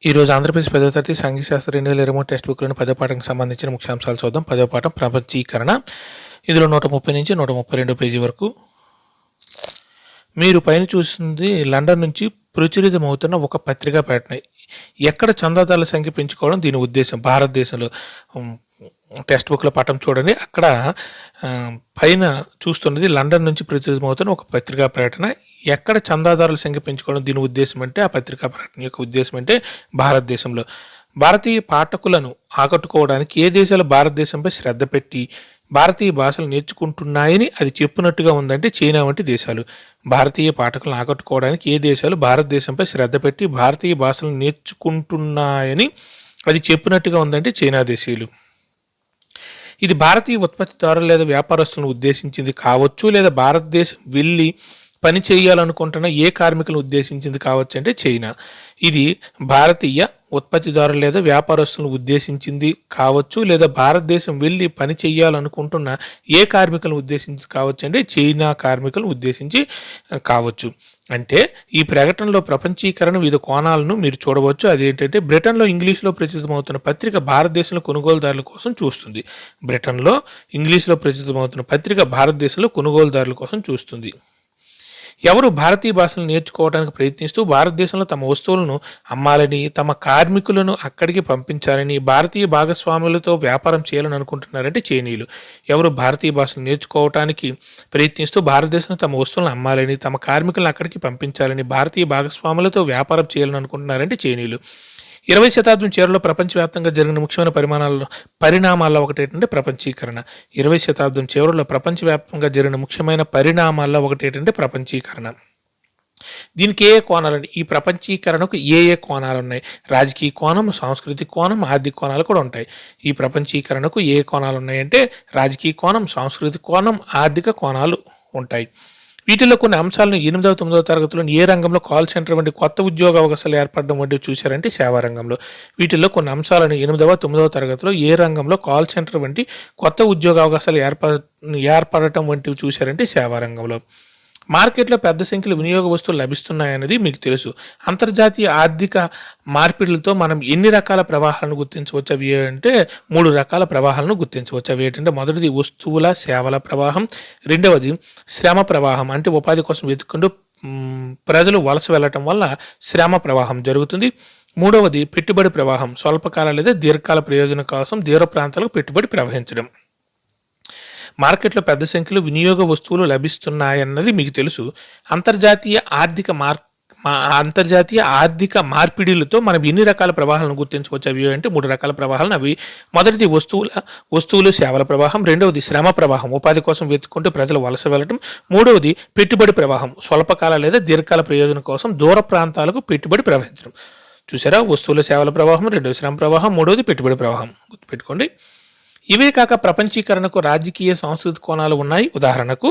ఈరోజు ఆంధ్రప్రదేశ్ 10వ తరగతి సాంఘిక శాస్త్ర 2023 టెక్స్ట్ బుక్‌లోని 10వ పాఠంకి సంబంధించిన ముఖ్యాంశాలు చూద్దాం. 10వ పాఠం ప్రపంచీకరణ. ఇందులో 130 నుంచి 132 పేజీ వరకు. మీరు పైన చూస్తుంది లండన్ నుంచి ప్రచురితమవుతున్న ఒక పత్రికా ప్రకటన. ఎక్కడ చందాదారుల సంఖ్య పెంచుకోవడం దీని ఉద్దేశం. భారతదేశంలో టెక్స్ట్ బుక్లో పాఠం చూడండి. అక్కడ పైన చూస్తున్నది లండన్ నుంచి ప్రచురితమవుతున్న ఒక పత్రికా ప్రకటన. ఎక్కడ చందాదారుల సంఖ్య పెంచుకోవడం దీని ఉద్దేశం అంటే, ఆ పత్రికా ప్రకటన యొక్క ఉద్దేశం అంటే భారతదేశంలో భారతీయ పాఠకులను ఆకట్టుకోవడానికి ఏ దేశాలు భారతదేశంపై శ్రద్ధ పెట్టి భారతీయ భాషలు నేర్చుకుంటున్నాయని అది చెప్పినట్టుగా ఉందంటే చైనా వంటి దేశాలు. భారతీయ పాఠకులను ఆకట్టుకోవడానికి ఏ దేశాలు భారతదేశంపై శ్రద్ధ పెట్టి భారతీయ భాషలు నేర్చుకుంటున్నాయని అది చెప్పినట్టుగా ఉందంటే చైనా దేశీయులు. ఇది భారతీయ ఉత్పత్తిదారులు లేదా వ్యాపారస్తులను ఉద్దేశించింది కావచ్చు, లేదా భారతదేశం వెళ్ళి పని చేయాలనుకుంటున్న ఏ కార్మికులను ఉద్దేశించింది కావచ్చు అంటే చైనా. ఇది భారతీయ ఉత్పత్తిదారులు లేదా వ్యాపారస్తులను ఉద్దేశించింది కావచ్చు, లేదా భారతదేశం వెళ్ళి పని చేయాలనుకుంటున్న ఏ కార్మికులను ఉద్దేశించి కావచ్చు అంటే చైనా కార్మికులను ఉద్దేశించి కావచ్చు. అంటే ఈ ప్రకటనలో ప్రపంచీకరణ వివిధ కోణాలను మీరు చూడవచ్చు. అదేంటంటే బ్రిటన్లో ఇంగ్లీష్లో ప్రచురితమవుతున్న పత్రిక భారతదేశంలో కొనుగోలుదారుల కోసం చూస్తుంది. బ్రిటన్లో ఇంగ్లీష్లో ప్రచురితమవుతున్న పత్రిక భారతదేశంలో కొనుగోలుదారుల కోసం చూస్తుంది. ఎవరు భారతీయ భాషను నేర్చుకోవడానికి ప్రయత్నిస్తూ భారతదేశంలో తమ వస్తువులను అమ్మాలని, తమ కార్మికులను అక్కడికి పంపించాలని, భారతీయ భాగస్వాములతో వ్యాపారం చేయాలని అనుకుంటున్నారంటే చైనీయులు. ఎవరు భారతీయ భాషను నేర్చుకోవడానికి ప్రయత్నిస్తూ భారతదేశంలో తమ వస్తువులను అమ్మాలని, తమ కార్మికులను అక్కడికి పంపించాలని, భారతీయ భాగస్వాములతో వ్యాపారం చేయాలని అనుకుంటున్నారంటే చైనీయులు. 20వ శతాబ్దం చివరిలో ప్రపంచవ్యాప్తంగా జరిగిన ముఖ్యమైన పరిణామాల్లో ఒకటి ఏంటంటే ప్రపంచీకరణ. 20వ శతాబ్దం చివరిలో ప్రపంచవ్యాప్తంగా జరిగిన ముఖ్యమైన పరిణామాల్లో ఒకటి ఏంటంటే ప్రపంచీకరణ. దీనికి ఏ కోణాలు, ఈ ప్రపంచీకరణకు ఏ కోణాలు ఉన్నాయి? రాజకీయ కోణం, సాంస్కృతిక కోణం, ఆర్థిక కోణాలు కూడా ఉంటాయి. ఈ ప్రపంచీకరణకు ఏ కోణాలు ఉన్నాయంటే రాజకీయ కోణం, సాంస్కృతిక కోణం, ఆర్థిక కోణాలు ఉంటాయి. వీటిలో కొన్ని అంశాలను 8వ 9వ తరగతిలో ఏ రంగంలో కాల్ సెంటర్ వంటి కొత్త ఉద్యోగ అవకాశాలు ఏర్పడడం వంటివి చూశారంటే సేవా రంగంలో. వీటిల్లో కొన్ని అంశాలను 8వ 9వ తరగతిలో ఏ రంగంలో కాల్ సెంటర్ వంటి కొత్త ఉద్యోగ అవకాశాలు ఏర్పడటం వంటివి చూశారంటే సేవా రంగంలో. మార్కెట్లో పెద్ద సంఖ్యలో వినియోగ వస్తువులు లభిస్తున్నాయన్నది మీకు తెలుసు. అంతర్జాతీయ ఆర్థిక మార్పిడులతో మనం ఎన్ని రకాల ప్రవాహాలను గుర్తించవచ్చు? అవి అంటే 3 రకాల ప్రవాహాలను గుర్తించవచ్చు. అవి ఏంటంటే మొదటిది వస్తువుల సేవల ప్రవాహం, రెండవది శ్రమ ప్రవాహం అంటే ఉపాధి కోసం వెతుక్కుంటూ ప్రజలు వలస వెళ్ళటం వల్ల శ్రమ ప్రవాహం జరుగుతుంది. మూడవది పెట్టుబడి ప్రవాహం, స్వల్పకాల లేదా దీర్ఘకాల ప్రయోజనం కోసం దూర ప్రాంతాలకు పెట్టుబడి ప్రవహించడం. మార్కెట్లో పెద్ద సంఖ్యలో వినియోగ వస్తువులు లభిస్తున్నాయన్నది మీకు తెలుసు. అంతర్జాతీయ ఆర్థిక మార్పిడిలతో మనం ఎన్ని రకాల ప్రవాహాలను గుర్తించవచ్చు? అవి అంటే 3 రకాల ప్రవాహాలను. అవి మొదటిది వస్తువులు సేవల ప్రవాహం, రెండవది శ్రమ ప్రవాహం, ఉపాధి కోసం వెతుక్కుంటూ ప్రజలు వలస వెళ్ళటం, మూడవది పెట్టుబడి ప్రవాహం, స్వల్పకాల లేదా దీర్ఘకాల ప్రయోజనం కోసం దూర ప్రాంతాలకు పెట్టుబడి ప్రవహించడం. చూసారా? వస్తువుల సేవల ప్రవాహం, రెండవది శ్రమ ప్రవాహం, మూడవది పెట్టుబడి ప్రవాహం. గుర్తుపెట్టుకోండి. ఇవే కాక ప్రపంచీకరణకు రాజకీయ, సాంస్కృతిక కోణాలు ఉన్నాయి. ఉదాహరణకు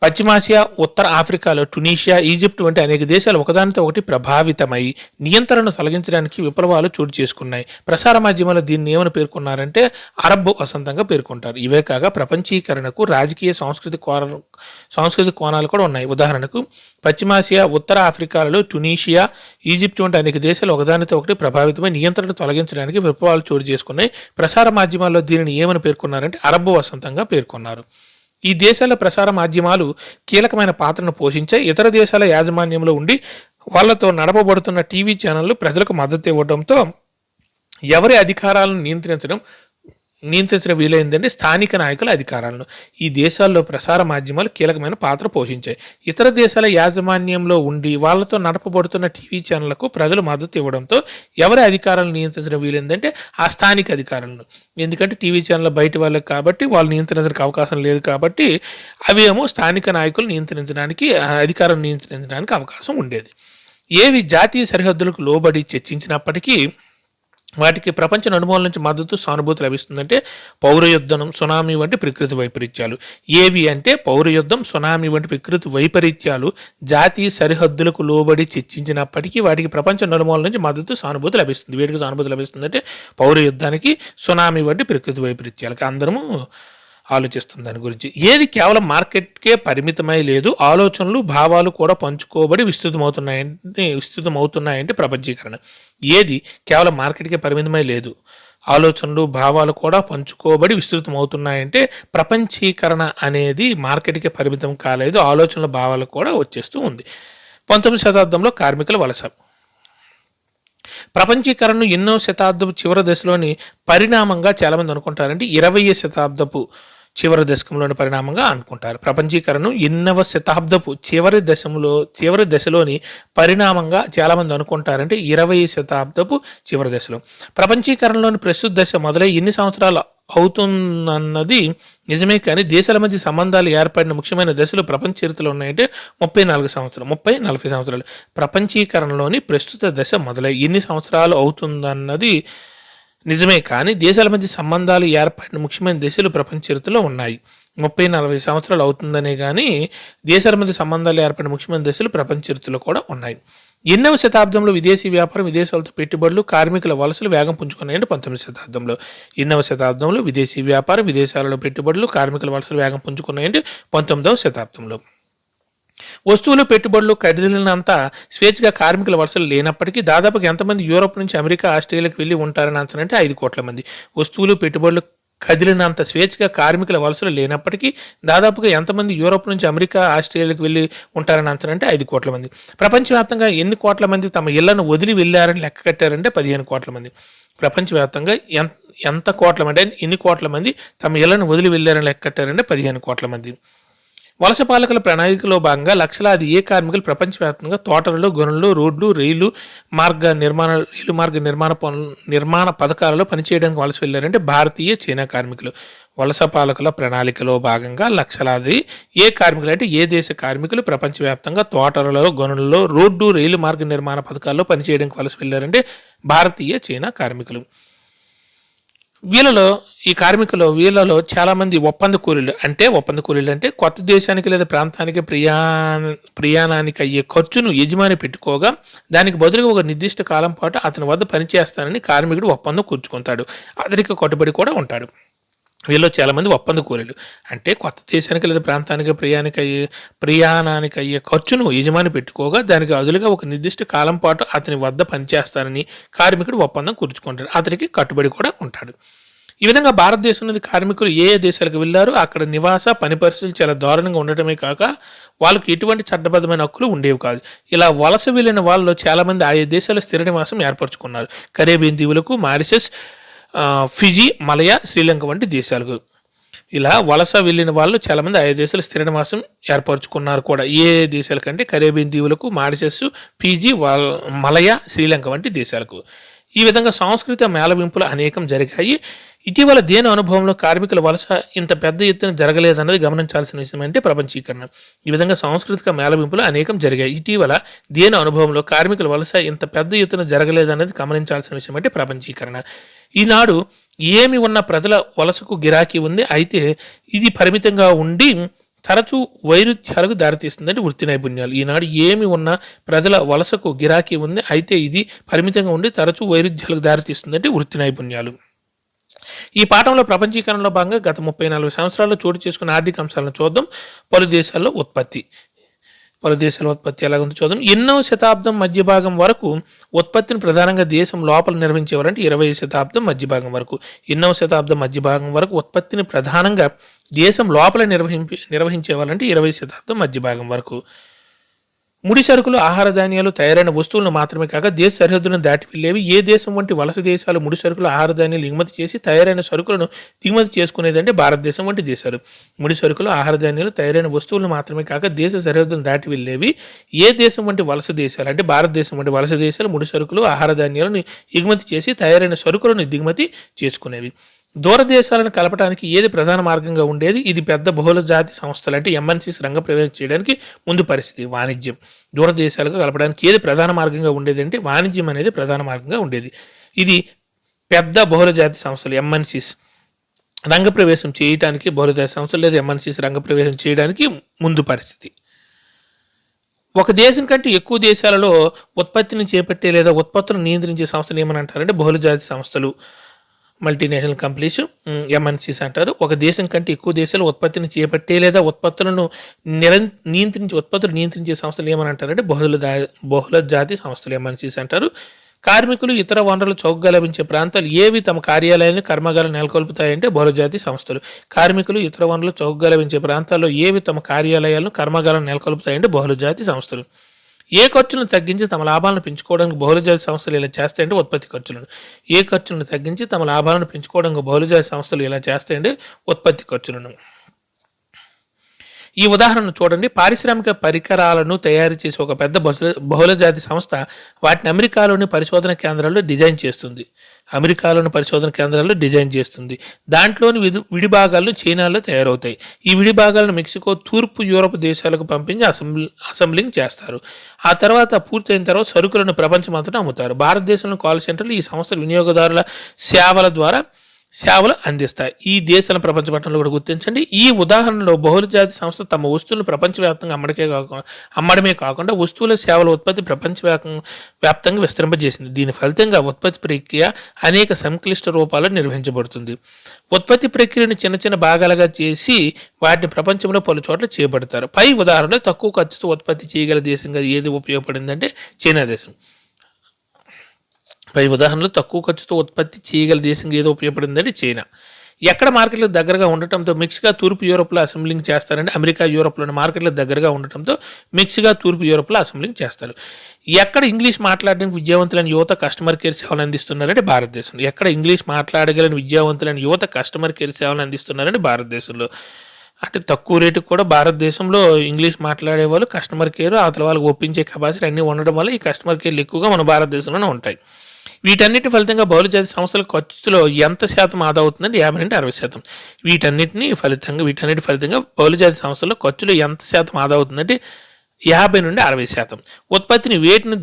పశ్చిమాసియా, ఉత్తర ఆఫ్రికాలో ట్యునీషియా, ఈజిప్ట్ వంటి అనేక దేశాలు ఒకదానితో ఒకటి ప్రభావితమై నియంత్రణను తొలగించడానికి విప్లవాలు చోటు చేసుకున్నాయి. ప్రసార మాధ్యమాలు దీన్ని ఏమని పేర్కొన్నారంటే అరబ్ వసంతంగా పేర్కొంటారు. ఇవే కాక ప్రపంచీకరణకు రాజకీయ, సాంస్కృతిక కోణాలు కూడా ఉన్నాయి. ఉదాహరణకు పశ్చిమాసియా, ఉత్తర ఆఫ్రికాలలో ట్యునీషియా, ఈజిప్ట్ వంటి అనేక దేశాలు ఒకదానితో ఒకటి ప్రభావితమై నియంత్రణను తొలగించడానికి విప్లవాలు చోటు చేసుకున్నాయి. ప్రసార మాధ్యమాల్లో దీనిని ఏమని పేర్కొన్నారంటే అరబ్ వసంతంగా పేర్కొన్నారు. ఈ దేశాల ప్రసార మాధ్యమాలు కీలకమైన పాత్రను పోషించాయి. ఇతర దేశాల యాజమాన్యంలో ఉండి వాళ్లతో నడపబడుతున్న టీవీ ఛానళ్లు ప్రజలకు మద్దతు ఇవ్వడంతో ఎవరి అధికారాలను నియంత్రించడం వీలైందంటే స్థానిక నాయకుల అధికారాలను. ఈ దేశాల్లో ప్రసార మాధ్యమాలు కీలకమైన పాత్ర పోషించాయి. ఇతర దేశాల యాజమాన్యంలో ఉండి వాళ్లతో నడపబడుతున్న టీవీ ఛానళ్లకు ప్రజలు మద్దతు ఇవ్వడంతో ఎవరి అధికారాలను నియంత్రించడం వీలైందంటే ఆ స్థానిక అధికారులను. ఎందుకంటే టీవీ ఛానల్ బయట వాళ్ళకి కాబట్టి వాళ్ళు నియంత్రించడానికి అవకాశం లేదు కాబట్టి అవి ఏమో స్థానిక నాయకులు నియంత్రించడానికి, అధికారం నియంత్రించడానికి అవకాశం ఉండేది. ఏవి జాతీయ సరిహద్దులకు లోబడి చర్చించినప్పటికీ వాటికి ప్రపంచ నలుమూలల నుంచి మద్దతు, సానుభూతి లభిస్తుందంటే పౌరయుద్ధం, సునామీ వంటి ప్రకృతి వైపరీత్యాలు. ఏవి అంటే పౌరయుద్ధం, సునామీ వంటి ప్రకృతి వైపరీత్యాలు జాతీయ సరిహద్దులకు లోబడి చర్చించినప్పటికీ వాటికి ప్రపంచ నలుమూలల నుంచి మద్దతు, సానుభూతి లభిస్తుంది. వీటికి సానుభూతి లభిస్తుందంటే పౌరయుద్ధానికి, సునామీ వంటి ప్రకృతి వైపరీత్యాలకి అందరము ఆలోచిస్తుంది దాని గురించి. ఏది కేవలం మార్కెట్‌కే పరిమితమై లేదు, ఆలోచనలు, భావాలు కూడా పంచుకోబడి విస్తృతమవుతున్నాయంటే ప్రపంచీకరణ. ఏది కేవలం మార్కెట్‌కే పరిమితమై లేదు, ఆలోచనలు, భావాలు కూడా పంచుకోబడి విస్తృతమవుతున్నాయంటే ప్రపంచీకరణ అనేది మార్కెట్‌కే పరిమితం కాలేదు, ఆలోచనలు, భావాలు కూడా వచ్చేస్తూ ఉంది. 19వ శతాబ్దంలో కార్మికుల వలస. ప్రపంచీకరణను ఎన్నో శతాబ్దపు చివరి దశలోని పరిణామంగా చాలామంది అనుకుంటారు. అంటే 20వ శతాబ్దపు చివరి దశకంలోని పరిణామంగా అనుకుంటారు. ప్రపంచీకరణను ఎన్నవ శతాబ్దపు చివరి దశలోని పరిణామంగా చాలామంది అనుకుంటారంటే 20వ శతాబ్దపు చివరి దశలో. ప్రపంచీకరణలోని ప్రస్తుత దశ మొదలై ఎన్ని సంవత్సరాలు అవుతుందన్నది నిజమే, కానీ దేశాల మధ్య సంబంధాలు ఏర్పడిన ముఖ్యమైన దశలు ప్రపంచ చరిత్రలో ఉన్నాయంటే 30-40 సంవత్సరాలు. ప్రపంచీకరణలోని ప్రస్తుత దశ మొదలై ఎన్ని సంవత్సరాలు అవుతుందన్నది నిజమే, కానీ దేశాల మధ్య సంబంధాలు ఏర్పడిన ముఖ్యమైన దశలు ప్రపంచ చరిత్రలో ఉన్నాయి. 30-40 సంవత్సరాలు అవుతుందనే కానీ దేశాల మధ్య సంబంధాలు ఏర్పడిన ముఖ్యమైన దశలు ప్రపంచ చరిత్రలో కూడా ఉన్నాయి. ఎన్నవ శతాబ్దంలో విదేశీ వ్యాపారం, విదేశాలతో పెట్టుబడులు, కార్మికుల వలసలు వేగం పుంజుకున్నాయంటే 19వ శతాబ్దంలో. ఎన్నవ శతాబ్దంలో విదేశీ వ్యాపారం, విదేశాలలో పెట్టుబడులు, కార్మికుల వలసలు వేగం పుంజుకున్నాయంటే 19వ శతాబ్దంలో. వస్తువులు, పెట్టుబడులు కదిలినంత స్వేచ్ఛగా కార్మికుల వలసలు లేనప్పటికీ దాదాపుగా ఎంతమంది యూరోప్ నుంచి అమెరికా, ఆస్ట్రేలియాకి వెళ్ళి ఉంటారని అంచనంటే 5 కోట్ల మంది. వస్తువులు, పెట్టుబడులు కదిలినంత స్వేచ్ఛగా కార్మికుల వలసలు లేనప్పటికీ దాదాపుగా ఎంతమంది యూరోప్ నుంచి అమెరికా, ఆస్ట్రేలియాకి వెళ్ళి ఉంటారని అంచనంటే 5 కోట్ల మంది. ప్రపంచవ్యాప్తంగా ఎన్ని కోట్ల మంది తమ ఇళ్లను వదిలి వెళ్ళారని లెక్క కట్టారంటే 15 కోట్ల మంది. ప్రపంచవ్యాప్తంగా ఎంత కోట్ల మంది, ఎన్ని కోట్ల మంది తమ ఇళ్లను వదిలి వెళ్ళారని లెక్క కట్టారంటే 15 కోట్ల మంది. వలస పాలకుల ప్రణాళికలో భాగంగా లక్షలాది కార్మికులు ప్రపంచవ్యాప్తంగా తోటలలో, గనుల్లో, రోడ్లు, రైలు మార్గ నిర్మాణ పథకాలలో పనిచేయడానికి వలస వెళ్ళారంటే భారతీయ, చైనా కార్మికులు. వలస పాలకుల ప్రణాళికలో భాగంగా లక్షలాది కార్మికులు అంటే ఏ దేశ కార్మికులు ప్రపంచవ్యాప్తంగా తోటలలో, గనుల్లో, రోడ్డు, రైలు మార్గ నిర్మాణ పథకాల్లో పనిచేయడానికి వలస వెళ్ళారంటే భారతీయ, చైనా కార్మికులు. వీళ్ళలో చాలామంది ఒప్పంద కూలీలు అంటే కొత్త దేశానికి లేదా ప్రాంతానికి ప్రయాణానికి అయ్యే ఖర్చును యజమాని పెట్టుకోగా దానికి బదులుగా ఒక నిర్దిష్ట కాలం పాటు అతని వద్ద పనిచేస్తానని కార్మికుడు ఒప్పందం కూర్చుకుంటాడు, అతనికి కట్టుబడి కూడా ఉంటాడు. వీళ్ళు చాలామంది ఒప్పంద కూలీలు అంటే కొత్త దేశానికి లేదా ప్రాంతానికి ప్రయాణానికి అయ్యే ఖర్చును యజమాని పెట్టుకోగా దానికి బదులుగా ఒక నిర్దిష్ట కాలం పాటు అతని వద్ద పనిచేస్తానని కార్మికుడు ఒప్పందం కూర్చుకుంటాడు, అతనికి కట్టుబడి కూడా ఉంటాడు. ఈ విధంగా భారతదేశం నుండి కార్మికులు ఏ దేశాలకు వెళ్ళారో అక్కడ నివాస, పని పరిస్థితులు చాలా దారుణంగా ఉండటమే కాక వాళ్ళకి ఎటువంటి చట్టబద్ధమైన హక్కులు ఉండేవి కాదు. ఇలా వలస వెళ్ళిన వాళ్ళలో చాలామంది ఆయా దేశాల స్థిర నివాసం ఏర్పరచుకున్నారు. కరేబియన్ దీవులకు, మారిషస్, ఫిజీ, మలయా, శ్రీలంక వంటి దేశాలకు ఇలా వలస వెళ్ళిన వాళ్ళు చాలామంది ఆయా దేశాలు స్థిర నివాసం ఏర్పరచుకున్నారు కూడా. ఏ దేశాలకంటే కరేబియన్ దీవులకు, మారిషస్, ఫిజీ, మలయా, శ్రీలంక వంటి దేశాలకు. ఈ విధంగా సాంస్కృతిక మేళవింపులు అనేకం జరిగాయి. ఇటీవల దేని అనుభవంలో కార్మికుల వలస ఇంత పెద్ద ఎత్తున జరగలేదన్నది గమనించాల్సిన విషయం అంటే ప్రపంచీకరణ. ఈ విధంగా సాంస్కృతిక మేళవింపులు అనేకం జరిగాయి. ఇటీవల దేని అనుభవంలో కార్మికుల వలస ఇంత పెద్ద ఎత్తున జరగలేదన్నది గమనించాల్సిన విషయం అంటే ప్రపంచీకరణ. ఈనాడు ఏమి ఉన్న ప్రజల వలసకు గిరాకీ ఉంది, అయితే ఇది పరిమితంగా ఉండి తరచూ వైరుధ్యాలకు దారితీస్తుంది అంటే వృత్తి నైపుణ్యాలు. ఈనాడు ఏమి ఉన్న ప్రజల వలసకు గిరాకీ ఉంది, అయితే ఇది పరిమితంగా ఉండి తరచూ వైరుధ్యాలకు దారితీస్తుంది అంటే వృత్తి నైపుణ్యాలు. ఈ పాఠంలో ప్రపంచీకరణలో భాగంగా గత 30-40 సంవత్సరాల్లో చోటు చేసుకున్న ఆర్థిక అంశాలను చూద్దాం. పలు దేశాల ఉత్పత్తి ఎలాగుందో చూద్దాం. ఎన్నో శతాబ్దం మధ్య భాగం వరకు ఉత్పత్తిని ప్రధానంగా దేశం లోపల నిర్వహించేవారంటే 20వ శతాబ్దం మధ్య భాగం వరకు. ఎన్నో శతాబ్దం మధ్య భాగం వరకు ఉత్పత్తిని ప్రధానంగా దేశం లోపల నిర్వహించేవారంటే 20వ శతాబ్దం మధ్య భాగం వరకు. ముడి సరుకులు, ఆహార ధాన్యాలు తయారైన వస్తువులను మాత్రమే కాక దేశ సరిహద్దులను దాటి వెళ్ళేవి. ఏ దేశం వంటి వలస దేశాలు ముడి సరుకులు, ఆహార ధాన్యాలు ఎగుమతి చేసి తయారైన సరుకులను దిగుమతి చేసుకునేదంటే భారతదేశం వంటి దేశాలు. ముడి సరుకులు, ఆహార ధాన్యాలు తయారైన వస్తువులను మాత్రమే కాక దేశ సరిహద్దులను దాటి వెళ్ళేవి. ఏ దేశం వంటి వలస దేశాలు అంటే భారతదేశం వంటి వలస దేశాలు ముడి సరుకులు, ఆహార ధాన్యాలను ఎగుమతి చేసి తయారైన సరుకులను దిగుమతి చేసుకునేవి. దూరదేశాలను కలపడానికి ఏది ప్రధాన మార్గంగా ఉండేది? ఇది పెద్ద బహుళ జాతి సంస్థలు అంటే ఎంఎన్సీస్ రంగప్రవేశం చేయడానికి ముందు పరిస్థితి వాణిజ్యం. దూరదేశాలకు కలపడానికి ఏది ప్రధాన మార్గంగా ఉండేది అంటే వాణిజ్యం అనేది ప్రధాన మార్గంగా ఉండేది. ఇది పెద్ద బహుళ జాతి సంస్థలు ఎంఎన్సీస్ రంగప్రవేశం చేయడానికి, బహుళ జాతి సంస్థలు లేదా ఎంఎన్సీస్ రంగప్రవేశం చేయడానికి ముందు పరిస్థితి. ఒక దేశం కంటే ఎక్కువ దేశాలలో ఉత్పత్తిని చేపట్టే లేదా ఉత్పత్తులను నియంత్రించే సంస్థలు ఏమని అంటారంటే బహుళ జాతి సంస్థలు. మల్టీనేషనల్ కంపెనీస్, ఎంఎన్సీస్ అంటారు. ఒక దేశం కంటే ఎక్కువ దేశాలు ఉత్పత్తిని చేపట్టే లేదా ఉత్పత్తులు నియంత్రించే సంస్థలు ఏమని అంటారంటే బహుళ జాతి సంస్థలు, ఎంఎన్సీస్ అంటారు. కార్మికులు ఇతర వనరులు చౌకగా లభించే ప్రాంతాలు ఏవి తమ కార్యాలయాన్ని కర్మాగారాలు నెలకొల్పుతాయంటే బహుళజాతి సంస్థలు. కార్మికులు ఇతర వనరులు చౌకగా లభించే ప్రాంతాల్లో ఏవి తమ కార్యాలయాలను కర్మాగారాలను నెలకొల్పుతాయంటే బహుళజాతి సంస్థలు. ఏ ఖర్చులను తగ్గించి తమ లాభాలను పెంచుకోవడానికి బహుళజాతి సంస్థలు ఇలా చేస్తాయంటే ఉత్పత్తి ఖర్చులను. ఏ ఖర్చులను తగ్గించి తమ లాభాలను పెంచుకోవడానికి బహుళజాతి సంస్థలు ఇలా చేస్తాయంటే ఉత్పత్తి ఖర్చులను. ఈ ఉదాహరణను చూడండి. పారిశ్రామిక పరికరాలను తయారు చేసే ఒక పెద్ద బహుళజాతి సంస్థ వాటిని అమెరికాలోని పరిశోధన కేంద్రాల్లో డిజైన్ చేస్తుంది. దాంట్లోని విడి భాగాలను చైనాలో తయారవుతాయి. ఈ విడి భాగాలను మెక్సికో, తూర్పు యూరప్ దేశాలకు పంపించి అసెంబ్లింగ్ చేస్తారు. ఆ తర్వాత పూర్తయిన తర్వాత సరుకులను ప్రపంచమంతటా అమ్ముతారు. భారతదేశంలో కాల్ సెంటర్లు ఈ సంస్థల వినియోగదారుల సేవలు అందిస్తాయి. ఈ దేశాల ప్రపంచ పట్టణంలో కూడా గుర్తించండి. ఈ ఉదాహరణలో బహుళజాతి సంస్థ తమ వస్తువులను ప్రపంచవ్యాప్తంగా అమ్మడమే కాకుండా వస్తువుల సేవల ఉత్పత్తి ప్రపంచవ్యాప్తంగా విస్తరింపజేసింది. దీని ఫలితంగా ఉత్పత్తి ప్రక్రియ అనేక సంక్లిష్ట రూపాల్లో నిర్వహించబడుతుంది. ఉత్పత్తి ప్రక్రియను చిన్న చిన్న భాగాలుగా చేసి వాటిని ప్రపంచంలో పలు చోట్ల చేయబడతారు. పై ఉదాహరణలో తక్కువ ఖర్చుతో ఉత్పత్తి చేయగల దేశంగా ఏది ఉపయోగపడిందంటే చైనా దేశం. పై ఉదాహరణలో తక్కువ ఖర్చుతో ఉత్పత్తి చేయగల దేశంగా ఏదో ఉపయోగపడిందంటే చైనా. ఎక్కడ మార్కెట్లకు దగ్గరగా ఉండటంతో మిక్స్గా తూర్పు యూరోప్లో అసెంబ్లింగ్ చేస్తారంటే అమెరికా, యూరోప్లోని మార్కెట్లకు దగ్గరగా ఉండటంతో మిక్స్గా తూర్పు యూరోప్లో అసెంబ్లింగ్ చేస్తారు. ఎక్కడ ఇంగ్లీష్ మాట్లాడడానికి విద్యావంతులైన యువత కస్టమర్ కేర్ సేవలు అందిస్తున్నారంటే భారతదేశంలో. ఎక్కడ ఇంగ్లీష్ మాట్లాడగలని విద్యావంతులైన యువత కస్టమర్ కేర్ సేవలు అందిస్తున్నారంటే భారతదేశంలో. అంటే తక్కువ రేటుకు కూడా భారతదేశంలో ఇంగ్లీష్ మాట్లాడే వాళ్ళు కస్టమర్ కేర్, అవతల వాళ్ళకి ఒప్పించే కెపాసిటీ అన్నీ ఉండడం వల్ల ఈ కస్టమర్ కేర్లు ఎక్కువగా మన భారతదేశంలోనే ఉంటాయి. వీటన్నిటి ఫలితంగా బహుళజాతి సంస్థల ఖర్చులో ఎంత శాతం ఆదా అవుతుందంటే 50 నుండి 60%. వీటన్నిటి ఫలితంగా బహుళజాతి సంస్థల ఖర్చులో ఎంత శాతం ఆదా అవుతుందంటే 50 నుండి 60%. ఉత్పత్తిని వేటిని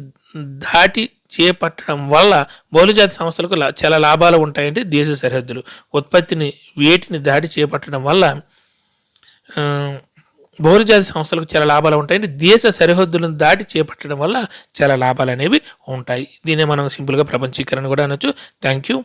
దాటి చేపట్టడం వల్ల బహుళజాతి సంస్థలకు చాలా లాభాలు ఉంటాయంటే దేశ సరిహద్దులు. ఉత్పత్తిని వేటిని దాటి చేపట్టడం వల్ల బహుళజాతి సంస్థలకు చాలా లాభాలు ఉంటాయి. దేశ సరిహద్దులను దాటి చేపట్టడం వల్ల చాలా లాభాలు అనేవి ఉంటాయి. దీన్నే మనం సింపుల్గా ప్రపంచీకరణ కూడా అనొచ్చు. Thank you.